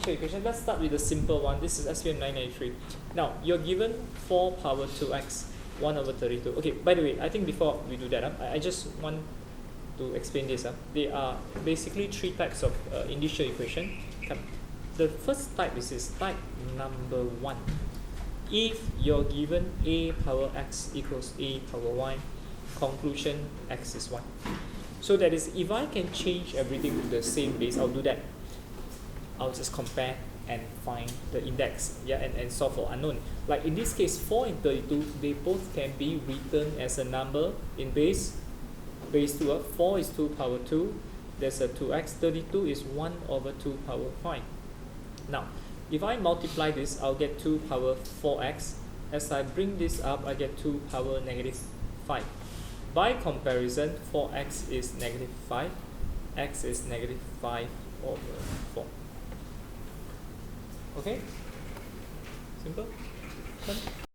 initial equation. Let's start with the simple one. This is SPM 993. Now, you're given 4 power 2x, 1 over 32. Okay, by the way, I think before we do that, I just want to explain this. There are basically 3 types of initial equation. The first type is type number 1. If you're given a power x equals a power y, conclusion x is 1. So that is, if I can change everything to the same base, I'll do that. I'll just compare and find the index, and solve for unknown. Like in this case, 4 and 32, they both can be written as a number in base 2. 4 is 2 power 2, there's a 2x, 32 is 1 over 2 power 5. Now, if I multiply this, I'll get 2 power 4x. As I bring this up, I get 2 power negative 5. By comparison, 4x is negative 5, x is negative 5 over 4. Okay? Simple? Done?